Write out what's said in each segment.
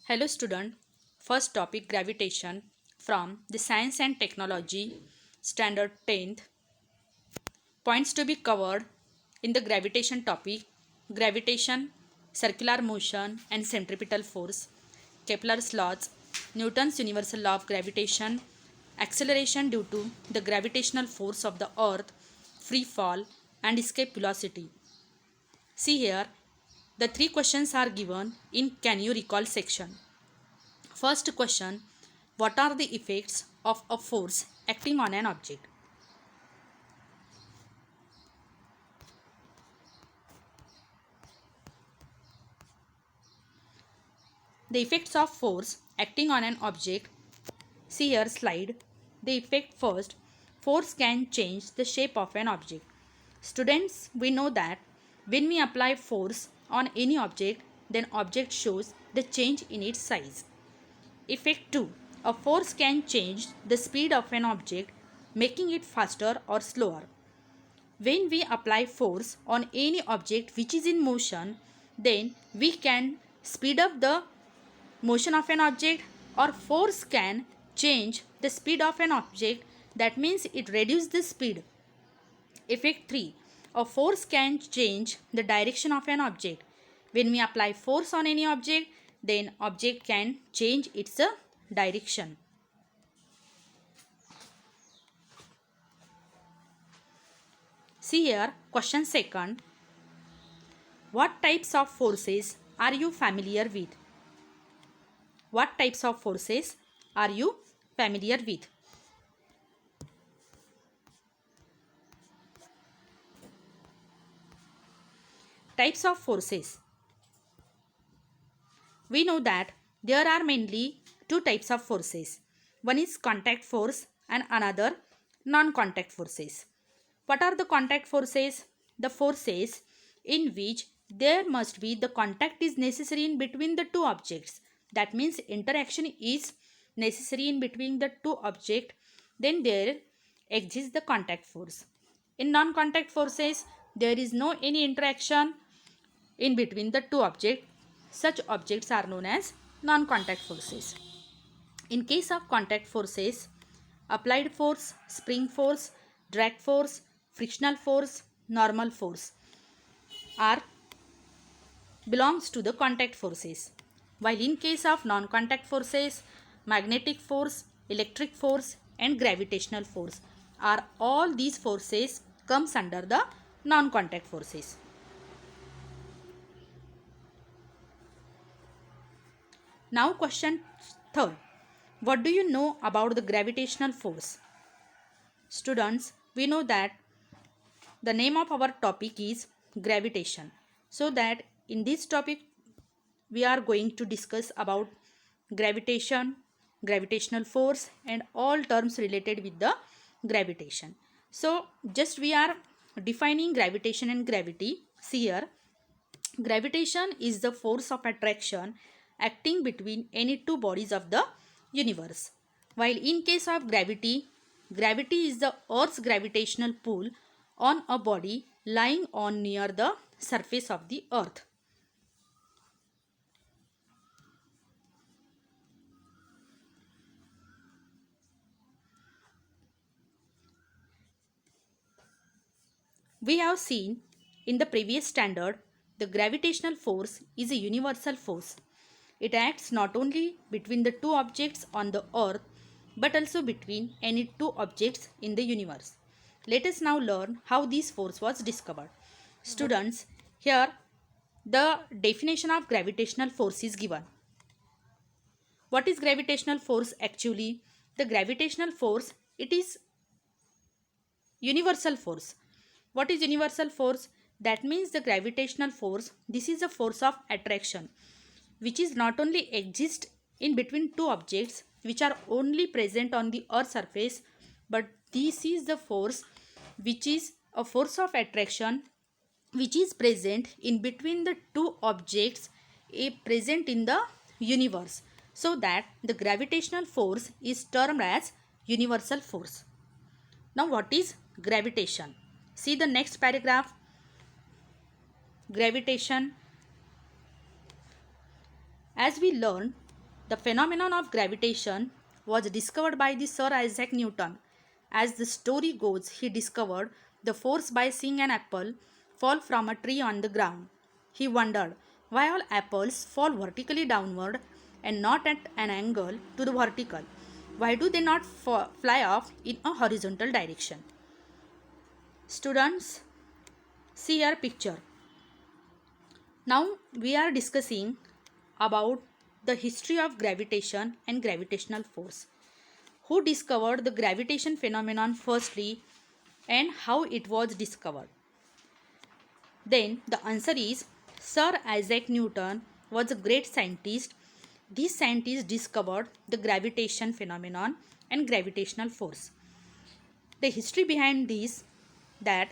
Hello student, first topic gravitation from the Science and Technology Standard 10th. Points to be covered in the gravitation topic: gravitation, circular motion and centripetal force, Kepler's laws, Newton's universal law of gravitation, acceleration due to the gravitational force of the earth, free fall and escape velocity. See here, the three questions are given in Can you recall section. First question: what are the effects of a force acting on an object? The effects of force acting on an object. See here slide. The effect first: force can change the shape of an object. Students, we know that when we apply force on any object, then object shows the change in its size. Effect 2: a force can change the speed of an object, making it faster or slower. When we apply force on any object which is in motion, then we can speed up the motion of an object, or force can change the speed of an object, that means it reduces the speed. Effect 3: a force can change the direction of an object. When we apply force on any object, then object can change its direction. See here, question second. What types of forces are you familiar with? What types of forces are you familiar with? Types of forces. We know that there are mainly two types of forces. One is contact force and another non-contact forces. What are the contact forces? The forces in which there must be the contact is necessary in between the two objects. That means interaction is necessary in between the two objects. Then there exists the contact force. In non-contact forces, there is no any interaction in between the two objects. Such objects are known as non-contact forces. In case of contact forces, applied force, spring force, drag force, frictional force, normal force are belongs to the contact forces. While in case of non-contact forces, magnetic force, electric force and gravitational force are all these forces comes under the non-contact forces. Now question third. What do you know about the gravitational force? Students, we know that the name of our topic is gravitation. So that in this topic we are going to discuss about gravitation, gravitational force and all terms related with the gravitation. So just we are defining gravitation and gravity. See here, gravitation is the force of attraction acting between any two bodies of the universe. While in case of gravity, gravity is the Earth's gravitational pull on a body lying on near the surface of the Earth. We have seen in the previous standard, the gravitational force is a universal force. It acts not only between the two objects on the earth but also between any two objects in the universe. Let us now learn how this force was discovered. Students, here the definition of gravitational force is given. What is gravitational force actually? The gravitational force, it is universal force. What is universal force? That means the gravitational force, this is a force of attraction which is not only exist in between two objects which are only present on the earth surface, but this is the force which is a force of attraction which is present in between the two objects present in the universe. So that the gravitational force is termed as universal force. Now what is gravitation? See the next paragraph. Gravitation. As we learned The phenomenon of gravitation was discovered by the Sir Isaac Newton. As the story goes, he discovered the force by seeing an apple fall from a tree on the ground. He wondered why all apples fall vertically downward and not at an angle to the vertical. Why do they not fly off in a horizontal direction? Students, see your picture. Now we are discussing about the history of gravitation and gravitational force. Who discovered the gravitation phenomenon firstly and how it was discovered? Then the answer is Sir Isaac Newton was a great scientist. This scientist discovered the gravitation phenomenon and gravitational force. The history behind this, that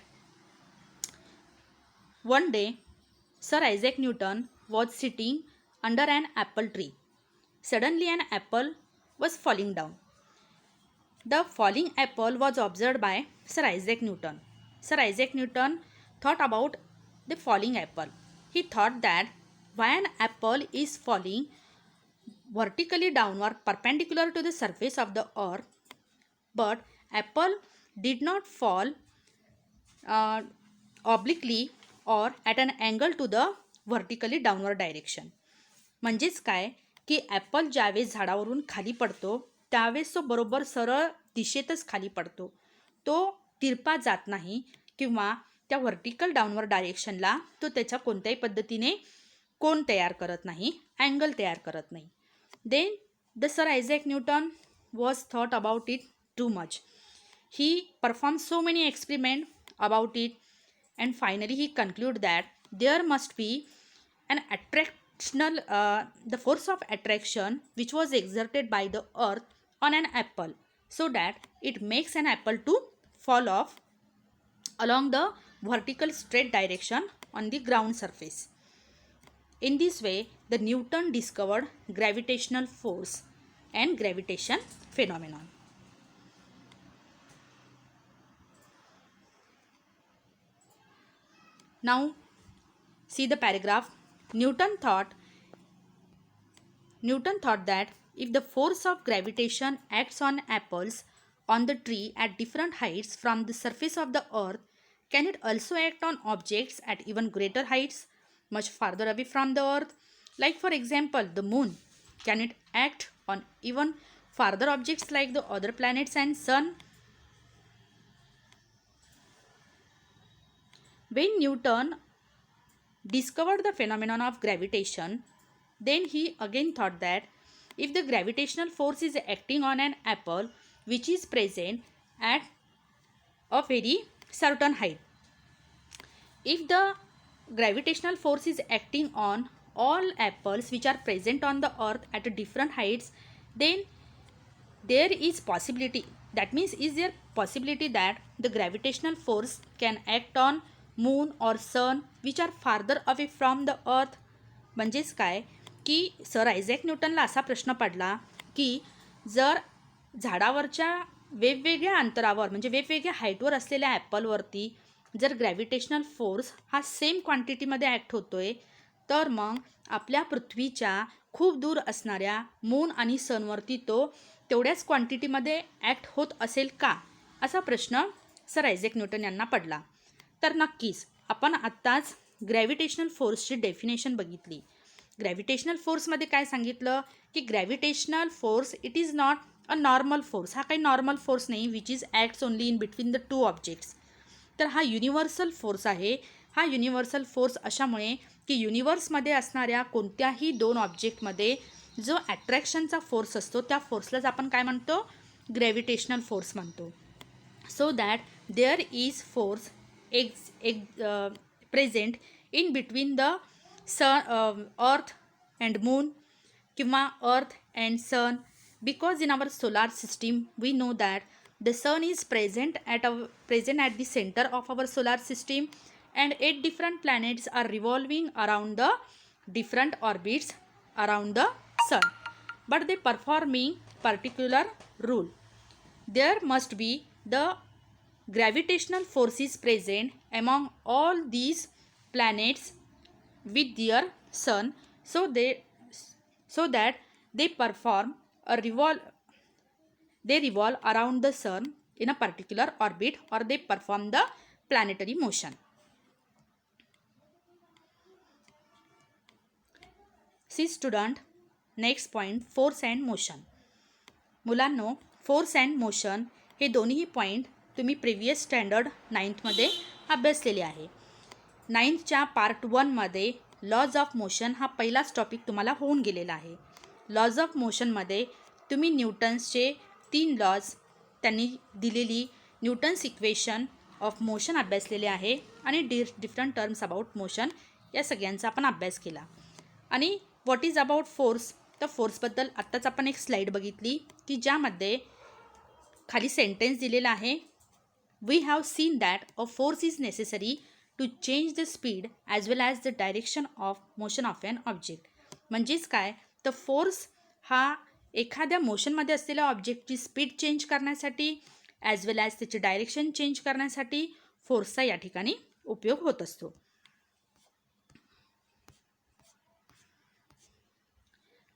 one day Sir Isaac Newton was sitting under an apple tree. Suddenly an apple was falling down. The falling apple was observed by Sir Isaac Newton. Sir Isaac Newton thought about the falling apple. He thought that why an apple is falling vertically downward perpendicular to the surface of the earth, but apple did not fall obliquely or at an angle to the vertically downward direction. म्हणजेच काय की Apple ज्यावेळेस झाडावरून खाली पडतो त्यावेळेस तो बरोबर सरळ दिशेतच खाली पडतो. तो तिरपा जात नाही किंवा त्या व्हर्टिकल डाऊनवर्ड डायरेक्शनला तो त्याच्या कोणत्याही पद्धतीने कोन तयार करत नाही, अँगल तयार करत नाही. Then the sir Isaac Newton was thought about it too much. He performed so many experiments about it, and finally he concluded that there must be an the force of attraction which was exerted by the earth on an apple, so that it makes an apple to fall off along the vertical straight direction on the ground surface. In this way, the Newton discovered gravitational force and gravitation phenomenon. Now see the paragraph. Newton thought that if the force of gravitation acts on apples on the tree at different heights from the surface of the earth, can it also act on objects at even greater heights, much farther away from the earth? Like for example, the moon. Can it act on even farther objects like the other planets and sun? When Newton discovered the phenomenon of gravitation, then he again thought that if the gravitational force is acting on an apple which is present at a very certain height, if the gravitational force is acting on all apples which are present on the earth at different heights, then there is possibility, that means is there possibility that the gravitational force can act on moon or sun which are farther away from the earth. म्हणजेच काय की sir Isaac न्यूटनला असा प्रश्न पडला की जर झाडावरच्या वेगवेगळ्या अंतरावर म्हणजे वेगवेगळ्या हाईटवर असलेल्या ॲपलवरती जर ग्रॅव्हिटेशनल फोर्स हा सेम क्वांटिटीमध्ये ॲक्ट होतोय, तर मग आपल्या पृथ्वीच्या खूप दूर असणाऱ्या मून आणि सनवरती तो तेवढ्याच क्वांटिटीमध्ये ॲक्ट होत असेल का, असा प्रश्न सर आयझॅक न्यूटन यांना पडला. तर नक्कीच आपण आत्ताच ग्रॅव्हिटेशनल फोर्सची डेफिनेशन बघितली. ग्रॅव्हिटेशनल फोर्समध्ये काय सांगितलं की gravitational force it is not a normal force. हा काही नॉर्मल फोर्स नाही which is acts only in between the two objects. तर हा युनिव्हर्सल फोर्स आहे. हा युनिव्हर्सल फोर्स अशामुळे की युनिवर्समध्ये असणाऱ्या कोणत्याही दोन ऑब्जेक्टमध्ये जो ॲट्रॅक्शनचा फोर्स असतो त्या फोर्सलाच आपण काय म्हणतो, ग्रॅव्हिटेशनल फोर्स म्हणतो. So that there is force present in between the sun, earth and moon किंवा earth and sun, because in our solar system we know that the sun is present at the center of our solar system, and 8 different planets are revolving around the different orbits around the sun, but they performing particular rule. There must be the gravitational force is present among all these planets with their sun, so that They revolve around the sun in a particular orbit, or they perform the planetary motion. See student, next point, force and motion. मुलांनो, force and motion हे दोन्ही point तुम्ही previous standard 9th मध्ये अभ्यासलेले आहे. 9thच्या part 1मध्ये laws of motion हा पहिलाच topic तुम्हाला होऊन गेलेला आहे. लॉज ऑफ मोशनमध्ये तुम्ही न्यूटन्सचे 3 लॉज, त्यांनी दिलेली न्यूटन्स इक्वेशन ऑफ मोशन अभ्यासलेले आहे आणि डिफरंट टर्म्स अबाउट मोशन या सगळ्यांचा आपण अभ्यास केला. आणि व्हॉट इज अबाउट फोर्स, तर फोर्सबद्दल आत्ताच आपण एक स्लाईड बघितली की ज्यामध्ये खाली सेंटेन्स दिलेला आहे, we have seen that a force is necessary to change the speed as well as the direction of motion of an object. म्हणजेच काय, तर फोर्स हा एखाद्या मोशनमध्ये असलेल्या ऑब्जेक्टची स्पीड चेंज करण्यासाठी ॲज वेल ॲज त्याची डायरेक्शन चेंज करण्यासाठी फोर्सचा या ठिकाणी उपयोग होत असतो.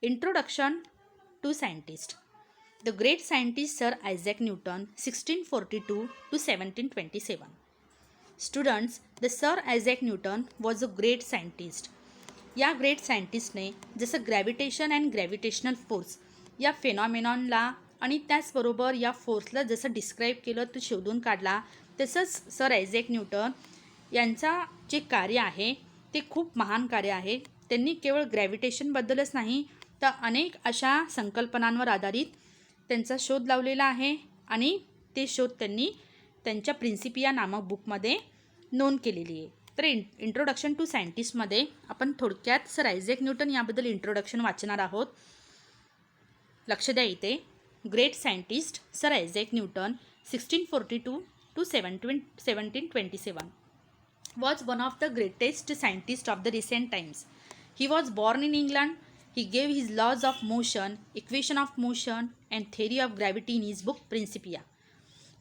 Introduction to scientist. The great scientist Sir Isaac Newton, 1642 to 1727. Students, the Sir Isaac Newton was a great scientist. या ग्रेट सायंटिस्टने जसं ग्रॅव्हिटेशन अँड ग्रॅव्हिटेशनल फोर्स या फेनॉमेनॉनला आणि त्याचबरोबर या फोर्सला जसं डिस्क्राईब केलं, तो शोधून काढला, तसंच सर आयझॅक न्यूटन यांचा जे कार्य आहे ते खूप महान कार्य आहे. त्यांनी केवळ ग्रॅव्हिटेशनबद्दलच नाही तर अनेक अशा संकल्पनांवर आधारित त्यांचा शोध लावलेला आहे आणि ते शोध त्यांनी त्यांच्या प्रिन्सिपिया नामक बुकमध्ये नोंद केलेली आहे. तर इंट्रोडक्शन टू सायंटिस्टमध्ये आपण थोडक्यात सर आयझॅक न्यूटन याबद्दल इंट्रोडक्शन वाचणार आहोत. लक्ष द्या इथे. Great scientist sir Isaac Newton 1642 to 1727 was one of the greatest scientists of the recent times. He was born in England. He gave his laws of motion, equation of motion, and theory of gravity in his book Principia.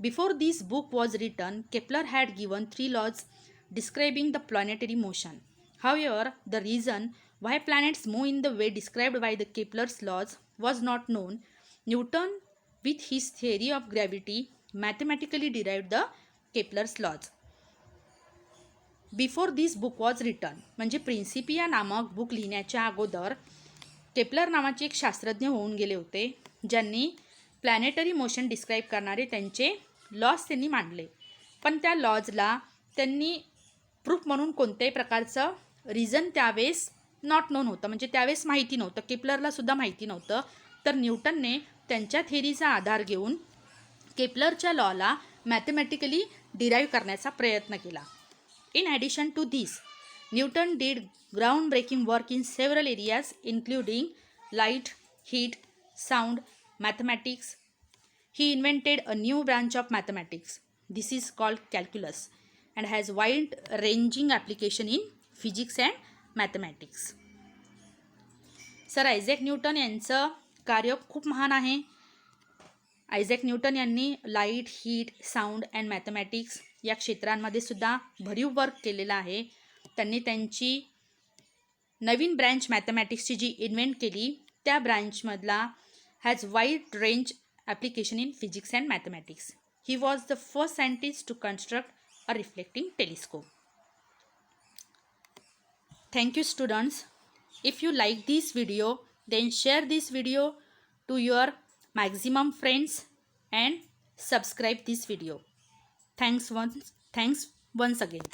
Before this book was written, Kepler had given 3 laws describing the planetary motion. However, the reason why planets move in the way described by the Kepler's laws was not known. Newton, with his theory of gravity, mathematically derived the Kepler's laws. Before this book was written, म्हणजे Principia नामक book लिहिण्याच्या अगोदर Kepler नावाचे एक शास्त्रज्ञ होऊन गेले होते, ज्यांनी प्लॅनेटरी मोशन डिस्क्राईब करणारे त्यांचे लॉज त्यांनी मांडले. पण त्या लॉजला त्यांनी प्रूफ म्हणून कोणत्याही प्रकारचं रिझन त्यावेळेस नॉट नोन होतं, म्हणजे त्यावेळेस माहिती नव्हतं, केपलरलासुद्धा माहिती नव्हतं. तर न्यूटनने त्यांच्या थेरीचा आधार घेऊन केपलरच्या लॉला मॅथमॅटिकली डिराईव्ह करण्याचा प्रयत्न केला. In addition to this, Newton did groundbreaking work in several areas including light, heat, sound, mathematics. He invented a new branch of mathematics. This is called calculus and has wide-ranging application in physics and mathematics. Sir Isaac Newton यांचं कार्य खूप महान आहे. Isaac Newton यांनी light, heat, sound and mathematics या क्षेत्रांमध्ये सुद्धा भरीव वर्क केलेला आहे. त्यांनी त्यांची नवीन ब्रँच मॅथमॅटिक्सची जी इन्व्हेंट केली त्या ब्रँचमधला has wide range application in physics and mathematics. He was the first scientist to construct a reflecting telescope. Thank you students. If you like this video then share this video to your maximum friends and subscribe this video. Thanks once again.